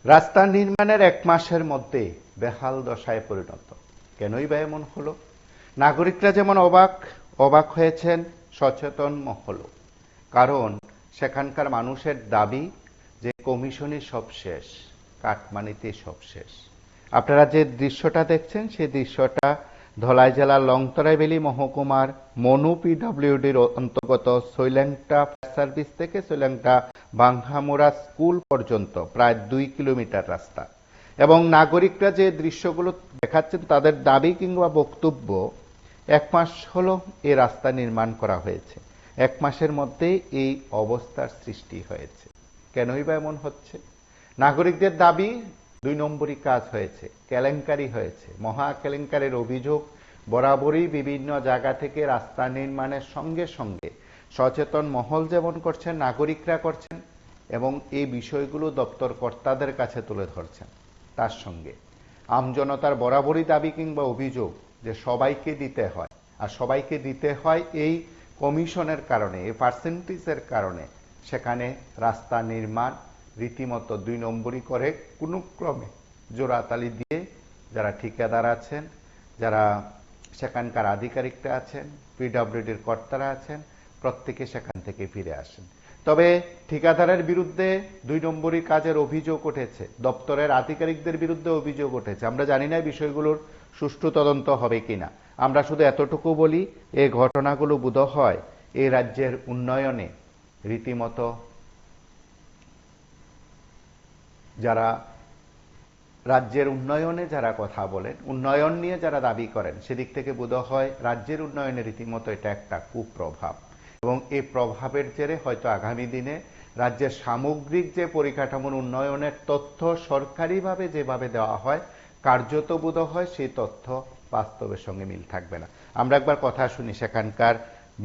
রাস্তা নির্মাণের 1 মাসের মধ্যে বেহাল দশায় পরিণত। কেনই বা এমন হলো? নাগরিকরা যেমন অবাক হয়েছেন, সচেতন মহলও। কারণ সেখানকার মানুষের দাবি যে কমিশনই সব শেষ, কাটমানিতে সব শেষ। আপনারা যে দৃশ্যটা দেখছেন সেই দৃশ্যটা ধলাই জেলার লংতরাইবেলী মহকুমার মনু পিডব্লিউডির অন্তর্গত সৈলেংটা ফায়ার সার্ভিস থেকে সৈলেংটা বাংহামুড়া স্কুল পর্যন্ত প্রায় 2 কিলোমিটার রাস্তা। এবং নাগরিকরা যে দৃশ্যগুলো দেখাচ্ছেন তাদের দাবি কিংবা বক্তব্য, 1 মাস হলো এই রাস্তা নির্মাণ করা হয়েছে, 1 মাসের মধ্যেই এই অবস্থার সৃষ্টি হয়েছে। কেনই বা এমন হচ্ছে? নাগরিকদের দাবি 2 নম্বরই কাজ হয়েছে, কেলেঙ্কারি হয়েছে, মহা কেলেঙ্কারির অভিযোগ। বরাবরই বিভিন্ন জায়গা থেকে রাস্তা নির্মাণের সঙ্গে সঙ্গে সচেতন মহল যেমন করছেন, নাগরিকরা করছেন এবং এই বিষয়গুলো দপ্তর কর্তাদের কাছে তুলে ধরছেন। তার সঙ্গে আমজনতার বরাবরই দাবি কিংবা অভিযোগ যে সবাইকে দিতে হয়, আর সবাইকে দিতে হয় এই কমিশনের কারণে, এই পার্সেন্টেজের কারণে। সেখানে রাস্তা নির্মাণ রীতিমতো 2 নম্বরই করে কোনো ক্রমে জোড়াতালি দিয়ে যারা ঠিকাদার আছেন, যারা সেখানকার আধিকারিকরা আছেন, পিডব্লিউডির কর্তারা আছেন, প্রত্যেকে সেখান থেকে ফিরে আসেন। তবে ঠিকাদারের বিরুদ্ধে 2 নম্বরই কাজের অভিযোগ উঠেছে, দপ্তরের আধিকারিকদের বিরুদ্ধে অভিযোগ উঠেছে। আমরা জানি না বিষয়গুলোর সুষ্ঠু তদন্ত হবে কিনা। আমরা শুধু এতটুকু বলি, এই ঘটনাগুলো বোধহয় এই রাজ্যের উন্নয়নে রীতিমতো যারা রাজ্যের উন্নয়নে যারা কথা বলেন, উন্নয়ন নিয়ে যারা দাবি করেন, সেদিক থেকে বোধহয় রাজ্যের উন্নয়নে রীতিমতো এটা একটা কুপ্রভাব। এবং এই প্রভাবের জেরে হয়তো আগামী দিনে রাজ্যের সামগ্রিক যে পরিকাঠামোর উন্নয়নের তথ্য সরকারিভাবে যেভাবে দেওয়া হয়, কার্যত বোধহয় সেই তথ্য বাস্তবের সঙ্গে মিল থাকবে না। আমরা একবার কথা শুনি, সেখানকার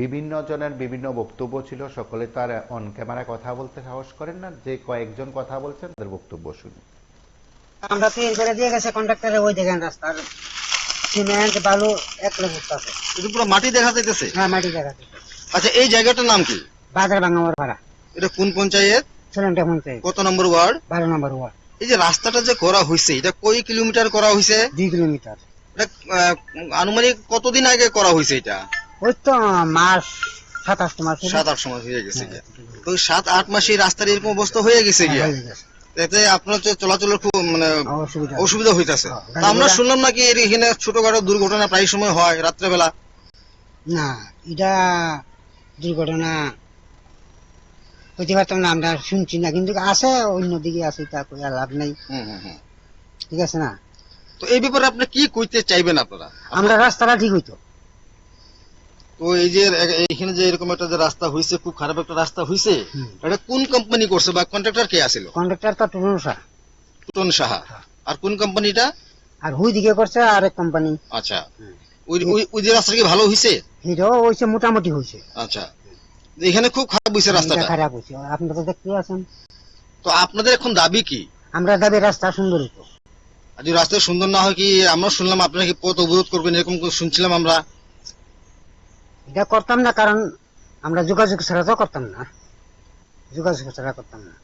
বিভিন্ন জনের বিভিন্ন বক্তব্য ছিল। সকলে তো আর অন ক্যামেরায় কথা বলতে সাহস করেন না, যে কয়েকজন কথা বলছেন তাদের বক্তব্য শুনি। আমরা পেন করে দিয়ে গেছে কন্ট্রাক্টরে, ওই দেখেন রাস্তার সিমেন্ট বালু এক লোক আছে, এটা পুরো মাটি দেখা যাইতেছে। হ্যাঁ মাটি দেখা যাচ্ছে। আচ্ছা, এই জায়গাটার নাম কি? বাজার ভাঙাবার ভাড়া। এটা কোন পঞ্চায়েত? সিলেন্টে পঞ্চায়েত। কত নম্বর ওয়ার্ড? 12 নম্বর ওয়ার্ড। এই যে রাস্তাটা যে করা হয়েছে, এটা কয় কিলোমিটার করা হয়েছে? 2 কিলোমিটার। এটা আনুমানিক কতদিন আগে করা হয়েছে? এটা ওই তো মাস 27 মাস 7-8 মাস হয়ে গেছে। তো 7-8 মাসে রাস্তার এরকম অবস্থা হয়ে গেছে গিয়া, এতে আপনার চলাচলের খুব মানে অসুবিধা হইতাছে। আমরা শুনলাম নাকি এখানে ছোটখাটো দুর্ঘটনা প্রায় সময় হয় রাত্রেবেলা। না, এটা দুর্ঘটনা হইতে পারতাম না, আমরা শুনছি না, কিন্তু আছে অন্যদিকে আছে, তা কই আর লাভ নাই। ঠিক আছে না? তো এই ব্যাপারে আপনি কি কইতে চাইবেন? আপনারা আমরা রাস্তাটা ঠিক হইতো। তো এই যে এখানে যে এরকম একটা যে রাস্তা হইছে, খুব খারাপ একটা রাস্তা হইছে, এটা কোন কোম্পানি করছে বা কন্ট্রাক্টর কে আছিল? কন্ট্রাক্টর তো টুটন সাহা। আর কোন কোম্পানিটা? আর হুই দিকে করছে আরেক কোম্পানি। আচ্ছা, ওই যে রাস্তা কি ভালো হইছে? এটাও হইছে, মোটামুটি হইছে। আচ্ছা, এখানে খুব খারাপ হইছে রাস্তাটা। খারাপ হইছে, আপনারা তো দেখতে আছেন। তো আপনাদের এখন দাবি কি? আমরা দাবি রাস্তা সুন্দর হইতো। আর যদি রাস্তা সুন্দর না হয়, কি আমরা শুনলাম আপনারা কি পথ অবরোধ করবেন, এরকম শুনছিলাম আমরা। এটা করতাম না, কারণ আমরা যোগাযোগ ছাড়া তো করতাম না, যোগাযোগ ছাড়া করতাম না।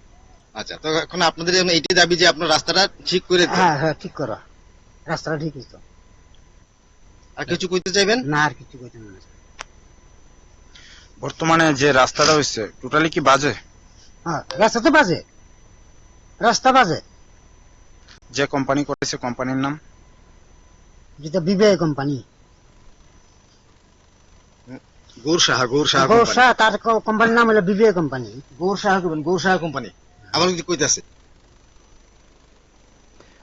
আচ্ছা, তো এখন আপনাদের এইটাই দাবি যে আপনার রাস্তাটা ঠিক করে দেন। হ্যাঁ হ্যাঁ, ঠিক করো, রাস্তাটা ঠিক হইতো। আর কিছু কইতে চাইবেন? না, আর কিছু কইতাম না। বর্তমানে যে রাস্তাটা হইছে টোটালি কি বাজে? হ্যাঁ, রাস্তা তো বাজে, রাস্তা বাজে। যে কোম্পানি করেছে কোম্পানির নাম? যেটা বিবেক কোম্পানি। গৌর সাহা তার কোম্পানির নাম হলো বিবেক কোম্পানি। গৌর সাহা কোম্পানি। আবার কিছু কইতাছে।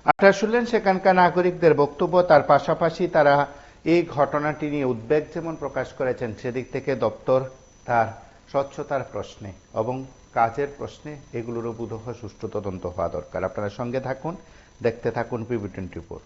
আপনারা শুনলেন সেখানকার নাগরিকদের বক্তব্য। তার পাশাপাশি তারা এই ঘটনাটি নিয়ে উদ্বেগ যেমন প্রকাশ করেছেন, সেদিক থেকে দপ্তর তার স্বচ্ছতার প্রশ্নে এবং কাজের প্রশ্নে এগুলোরও বোধহয় সুষ্ঠু তদন্ত হওয়া দরকার। আপনারা সঙ্গে থাকুন, দেখতে থাকুন PB24।